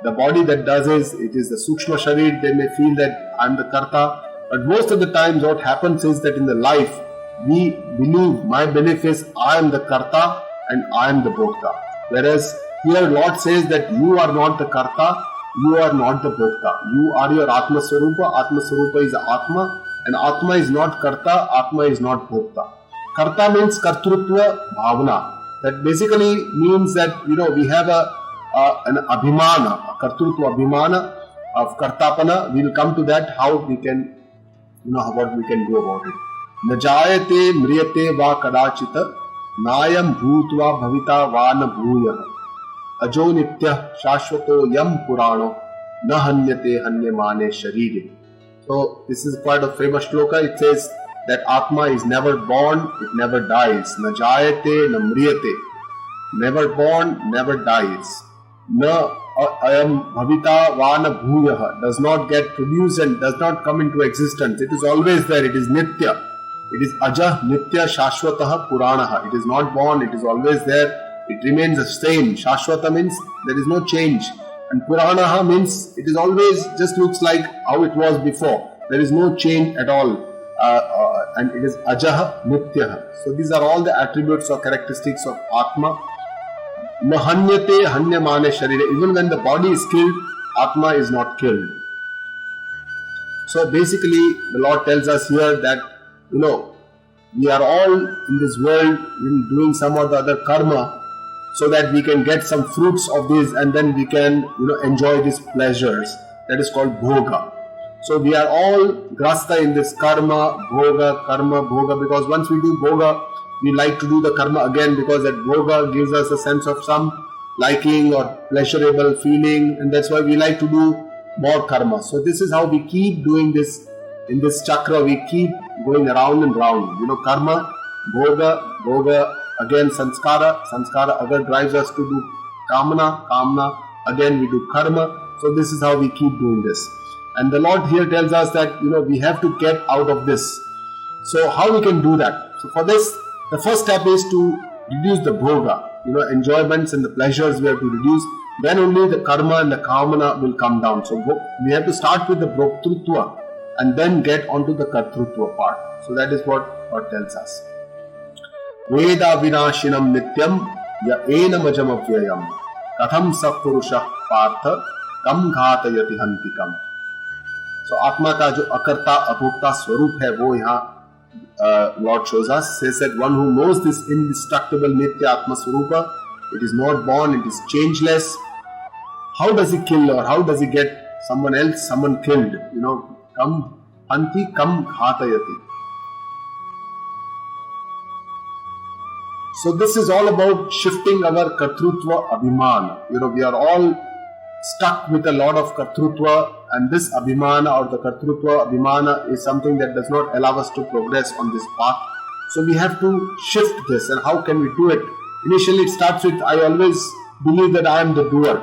the body that does it is the sukshma sharir. They may feel that I am the karta, but most of the times what happens is that in the life we believe, my belief is I am the karta and I am the bhokta. Whereas here Lord says that you are not the karta you are not the Bhokta. You are your Atma Swarupa. Atma Swarupa is Atma, and Atma is not Karta, Atma is not Bhokta. Karta means Kartrutva Bhavana. That basically means that, we have an Abhimana, a Kartrutva Abhimana of Kartapana. We will come to that, how we can, what we can do about it. Najayate mriyate va kadachita nayam bhutva bhavita va na bhuyah ajo nitya shashvato yam purano na hanyate hanyamane sharire. So this is quite a famous shloka. It says that Atma is never born, it never dies. Najayate na mriyate. Never born, never dies. Na ayam bhavita va na bhuyah. Does not get produced and does not come into existence. It is always there. It is nitya. It is Aja Nitya Shashwataha Puranaha. It is not born, it is always there. It remains the same. Shashwata means there is no change. And Puranaha means it is always just looks like how it was before. There is no change at all. And it is Ajaha Nityaha. So these are all the attributes or characteristics of Atma. Nahanyate Hanyamane Sharire. Even when the body is killed, Atma is not killed. So basically, the Lord tells us here that we are all in this world doing some or the other karma so that we can get some fruits of this and then we can, enjoy these pleasures. That is called bhoga. So we are all grasta in this karma, bhoga, because once we do bhoga, we like to do the karma again because that bhoga gives us a sense of some liking or pleasurable feeling, and that's why we like to do more karma. So this is how we keep doing this. In this chakra, we keep going around and round. Karma, bhoga, again sanskara again drives us to do kamana, again we do karma. So this is how we keep doing this. And the Lord here tells us that, we have to get out of this. So how we can do that? So for this, the first step is to reduce the bhoga, enjoyments and the pleasures we have to reduce. Then only the karma and the kamana will come down. So we have to start with the bhoktrutva and then get onto the kartrutva part. So that is what God tells us. Veda vinashinam nityam ya enam ajamavyayam katham sapurusha partha tam ghatayati hantikam. So Atma का जो अकर्ता अभोक्ता स्वरूप है वो यहाँ Lord shows us. Says that one who knows this indestructible nitya Atma Swarupa, it is not born, it is changeless. How does he kill or how does he get someone killed? Kam hanti kam ghatayati. So this is all about shifting our kartrutva abhimana. We are all stuck with a lot of kartrutva, and this abhimana or the kartrutva abhimana is something that does not allow us to progress on this path. So we have to shift this. And how can we do it? Initially it starts with, I always believe that I am the doer.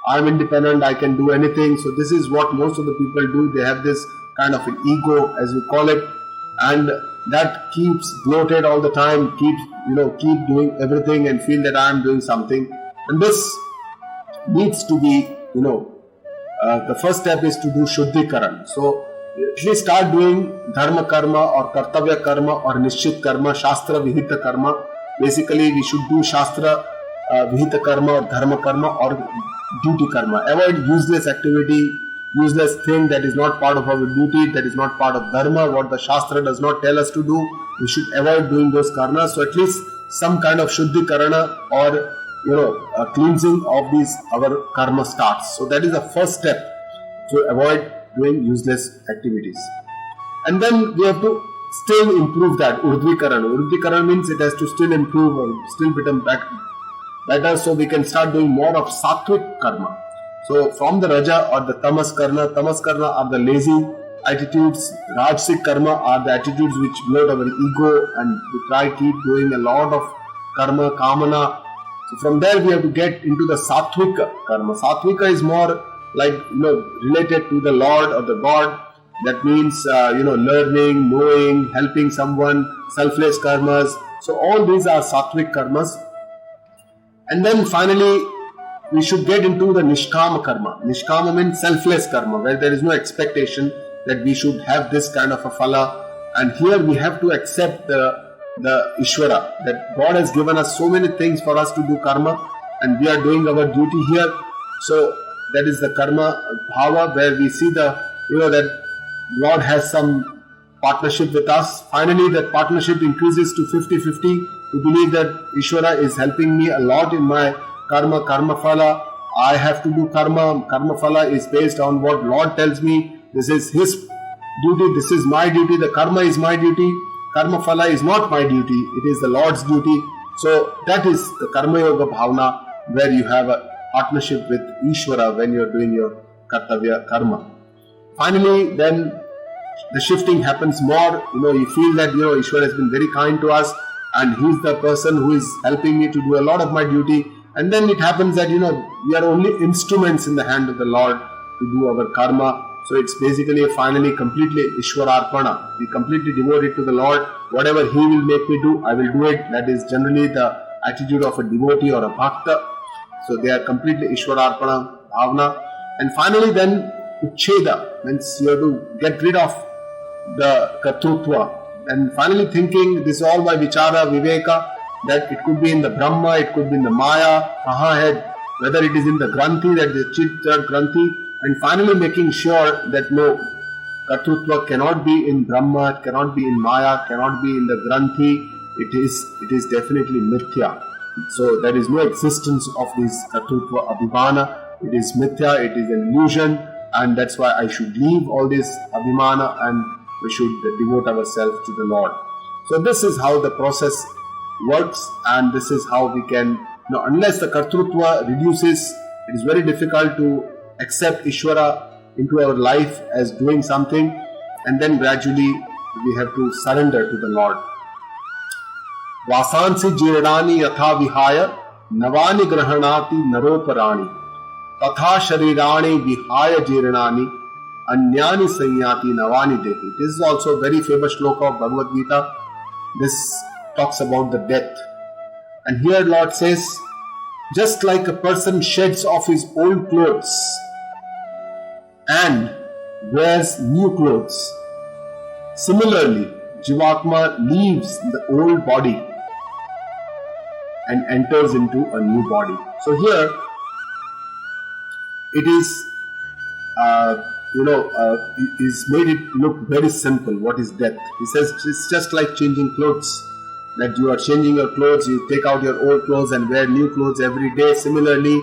I am independent, I can do anything. So this is what most of the people do. They have this kind of an ego, as we call it, and that keeps bloated all the time, keep doing everything and feel that I am doing something. And this needs to be, the first step is to do Shuddhikaran. So if we start doing Dharma Karma or Kartavya Karma or Nishchit Karma, Shastra Vihita Karma, basically we should do Shastra Vihita Karma or Dharma Karma or duty karma. Avoid useless activity, useless thing that is not part of our duty, that is not part of dharma, what the Shastra does not tell us to do. We should avoid doing those karmas. So at least some kind of Shuddhi Karana or a cleansing of these our karma starts. So that is the first step to avoid doing useless activities. And then we have to still improve that Urdhvi Karana. Urdhvi Karana means it has to still improve or still become better, so we can start doing more of Sattvic Karma. So from the Raja or the Tamas Karma are the lazy attitudes. Rajasic Karma are the attitudes which bloat our ego, and we try keep doing a lot of karma, kamana. So from there we have to get into the Sattvika Karma. Sattvika is more like, related to the Lord or the God. That means, learning, knowing, helping someone, selfless karmas. So all these are Sattvic Karmas. And then finally, we should get into the Nishkama Karma. Nishkama means selfless karma, where there is no expectation that we should have this kind of a phala. And here we have to accept the Ishvara, that God has given us so many things for us to do karma, and we are doing our duty here. So that is the karma bhava, where we see that Lord has some partnership with us. Finally, that partnership increases to 50-50. We believe that Ishvara is helping me a lot in my karma phala. I have to do karma. Karma phala is based on what Lord tells me. This is His duty. This is my duty. The karma is my duty. Karma phala is not my duty. It is the Lord's duty. So that is the karma yoga bhavana, where you have a partnership with Ishvara when you are doing your kartavya karma. Finally, then the shifting happens more. You feel that Ishvara has been very kind to us, and He's the person who is helping me to do a lot of my duty. And then it happens that we are only instruments in the hand of the Lord to do our karma. So it's basically finally completely Ishwararpana. We completely devote it to the Lord. Whatever He will make me do, I will do it. That is generally the attitude of a devotee or a bhakta. So they are completely Ishwararpana bhavana. And finally then Uchcheda, means you have to get rid of the Kartrutva. And finally thinking, this is all by Vichara, Viveka, that it could be in the Brahma, it could be in the Maya, whether it is in the Granthi, that is the Chit Granthi, and finally making sure that no, Kartrutva cannot be in Brahma, it cannot be in Maya, cannot be in the Granthi, it is definitely Mithya. So there is no existence of this Kartrutva Abhimana, it is Mithya, it is an illusion, and that's why I should leave all this Abhimana and we should devote ourselves to the Lord. So this is how the process works, and this is how we can, unless the Kartrutva reduces, it is very difficult to accept Ishvara into our life as doing something, and then gradually we have to surrender to the Lord. Vasansi jirani yatha vihaya navani grahanati naroparani tatha sharirani vihaya jiranani anyani sanyati navani dehi. This is also a very famous shloka of Bhagavad Gita. This talks about the death. And here Lord says, just like a person sheds off his old clothes and wears new clothes, similarly, Jivatma leaves the old body and enters into a new body. So here, it is, is made it look very simple. What is death? He says it's just like changing clothes. That you are changing your clothes, you take out your old clothes and wear new clothes every day. Similarly,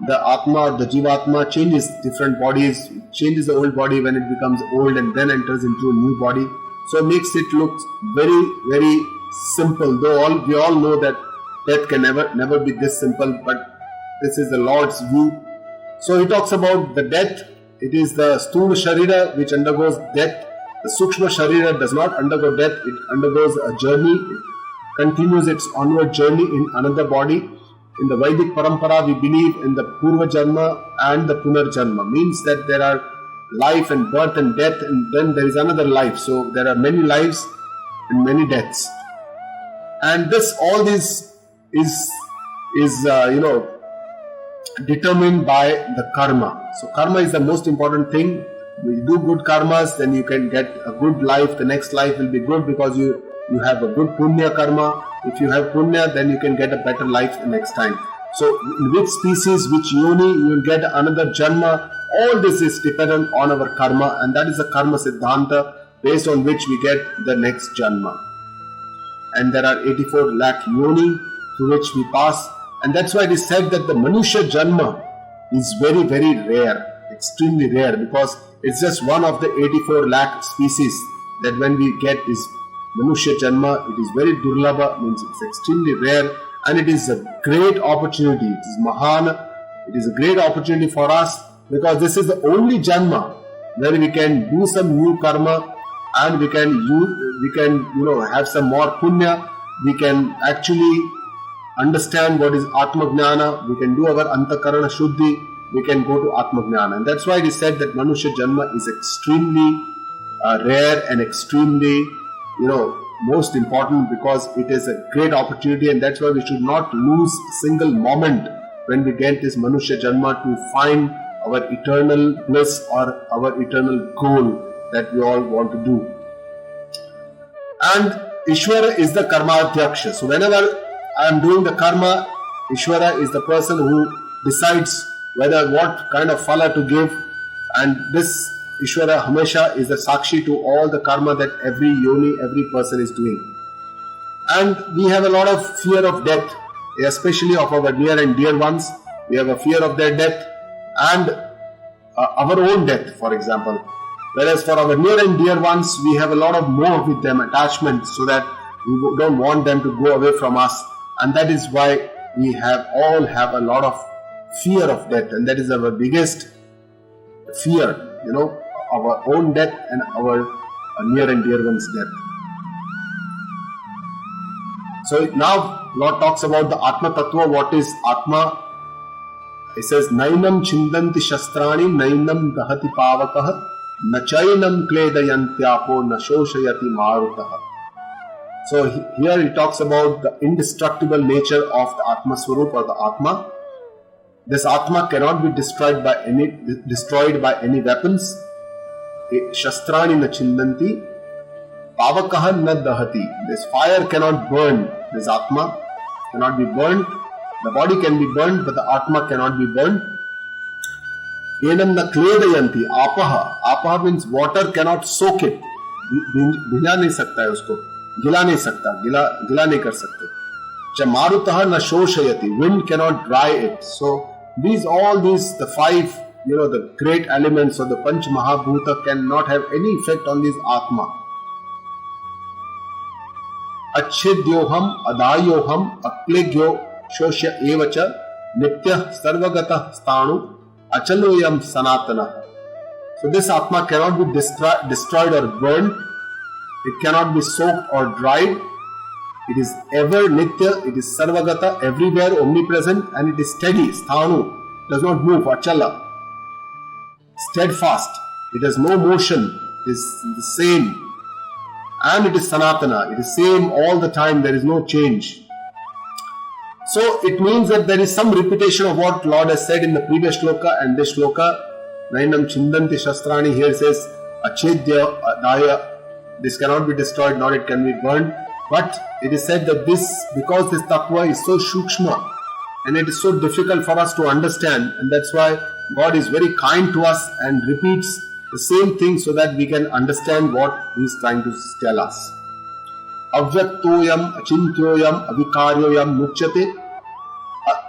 the Atma, the Jivatma changes different bodies, changes the old body when it becomes old and then enters into a new body. So it makes it look very, very simple. Though we all know that death can never be this simple, but this is the Lord's view. So he talks about the death. It is the Sthula Sharira which undergoes death. The Sukshma Sharira does not undergo death. It undergoes a journey. It continues its onward journey in another body. In the Vedic Parampara, we believe in the Purva Janma and the Punar Janma. Means that there are life and birth and death, and then there is another life. So there are many lives and many deaths. And all this is determined by the karma. So karma is the most important thing. When you do good karmas, then you can get a good life. The next life will be good because you have a good punya karma. If you have punya, then you can get a better life the next time. So in which species, which yoni, you will get another janma. All this is dependent on our karma, and that is the karma siddhanta based on which we get the next janma. And there are 84 lakh yoni through which we pass. And that's why it is said that the Manusha Janma is very, very rare, extremely rare, because it's just one of the 84 lakh species that when we get is Manusha Janma, it is very durlabha, means it's extremely rare, and it is a great opportunity. It is Mahana, it is a great opportunity for us because this is the only Janma where we can do some new karma and we can have some more punya. We can actually understand what is Atma Jnana, we can do our Antakarana Shuddhi, we can go to Atma Jnana. And that's why it is said that Manusha Janma is extremely rare and extremely, most important because it is a great opportunity, and that's why we should not lose a single moment when we get this Manusha Janma to find our eternal bliss or our eternal goal that we all want to do. And Ishvara is the Karma Adhyaksha. So whenever I am doing the karma, Ishvara is the person who decides whether what kind of phala to give, and this Ishvara Hamesha is the Sakshi to all the karma that every yoni, every person is doing. And we have a lot of fear of death, especially of our near and dear ones. We have a fear of their death and our own death, for example. Whereas for our near and dear ones, we have a lot of more with them, attachment, so that we don't want them to go away from us. And that is why we all have a lot of fear of death, and that is our biggest fear, our own death and our near and dear one's death. So now Lord talks about the Atma Tattva. What is Atma? He says, Nainam chindanti shastrani, nainam dahati pavakah, nachainam kledayantyapo, nashoshayati marutaha. So here he talks about the indestructible nature of the Atma Swarup or the Atma. This Atma cannot be destroyed by any weapons. Shastrani na chindanti, pavakaha na dahati. This fire cannot burn this Atma, cannot be burned. The body can be burned, but the Atma cannot be burned. Enam na kledayanti, apaha. Apaha means water cannot soak it. Bhila nahi sakta hai usko. Gila nahi sakta. Gila nahi kar sakte. Marutaha na shoshayati. Wind cannot dry it. So the five, the great elements of the Panch Mahabhuta cannot have any effect on this Atma. Achidyoham, adayoham, aklegyo, shosya evacha, nitya sarvagata sthanu, achaloyam sanatana. So this Atma cannot be destroyed or burned. It cannot be soaked or dried. It is ever nitya, it is sarvagata, everywhere, omnipresent, and it is steady, sthanu, does not move, achala. Steadfast, it has no motion, it is the same. And it is sanatana, it is same all the time, there is no change. So it means that there is some repetition of what Lord has said in the previous shloka and this shloka. Nainam chindanti shastrani, here says achedya daya. This cannot be destroyed, nor it can be burned. But it is said that because this tattva is so shukshma and it is so difficult for us to understand, and that's why God is very kind to us and repeats the same thing so that we can understand what He is trying to tell us. Avyaktoyam, achintyoyam, avikaryoyam muchyate,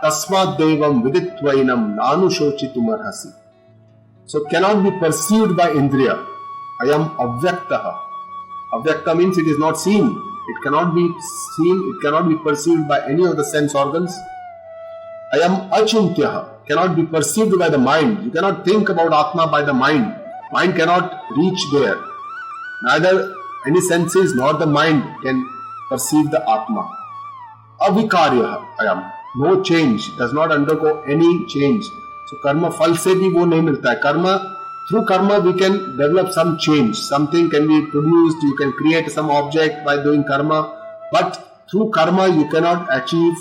tasmad devam viditvainam nanu shochitum arhasi. So cannot be perceived by indriya. I am avyaktaha. Avyakta means it is not seen. It cannot be seen, it cannot be perceived by any of the sense organs. I am achintyaha, cannot be perceived by the mind. You cannot think about Atma by the mind. Mind cannot reach there. Neither any senses nor the mind can perceive the Atma. Avikaryaha, I am. No change, does not undergo any change. So karma phal se bhi wo nahi milta hai. Through karma we can develop some change. Something can be produced, you can create some object by doing karma. But through karma you cannot achieve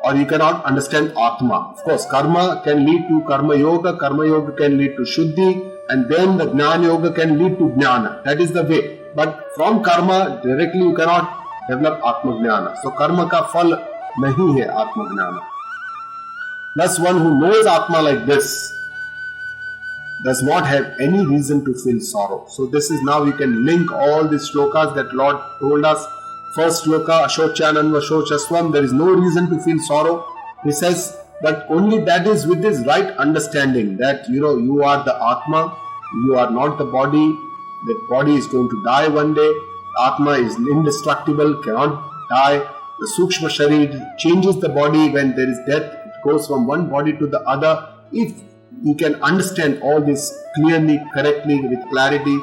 or you cannot understand Atma. Of course, karma can lead to karma yoga can lead to shuddhi, and then the jnana yoga can lead to jnana. That is the way. But from karma directly you cannot develop Atma jnana. So karma ka phal nahi hai Atma jnana. Thus one who knows Atma like this does not have any reason to feel sorrow. So this is now we can link all these shlokas that Lord told us. First shloka, Ashochananva Shochaswam, there is no reason to feel sorrow. He says, but only that is with this right understanding that you are the Atma, you are not the body. The body is going to die one day. Atma is indestructible, cannot die. The Sukshma Sharir changes the body when there is death. It goes from one body to the other. If you can understand all this clearly, correctly, with clarity,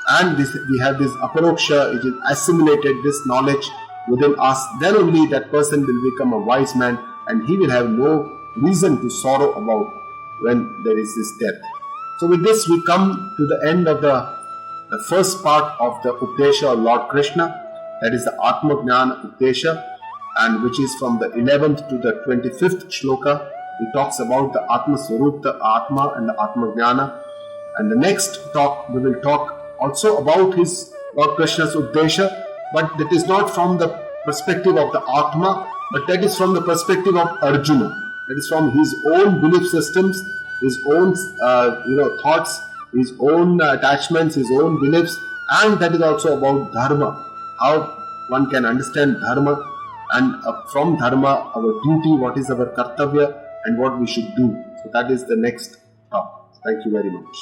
and we have this aparoksha, which is assimilated this knowledge within us, then only that person will become a wise man and he will have no reason to sorrow about when there is this death. So with this we come to the end of the first part of the Updesha of Lord Krishna, that is the Atma Jnana Updesha, and which is from the 11th to the 25th shloka. He talks about the Atma Swarup, the Atma and the Atma Jnana. And the next talk, we will talk also about his Lord Krishna's Uddesha, but that is not from the perspective of the Atma, but that is from the perspective of Arjuna. That is from his own belief systems his own thoughts, his own attachments, his own beliefs, and that is also about dharma, how one can understand dharma, and from dharma our duty, what is our kartavya and what we should do. So that is the next talk. Thank you very much.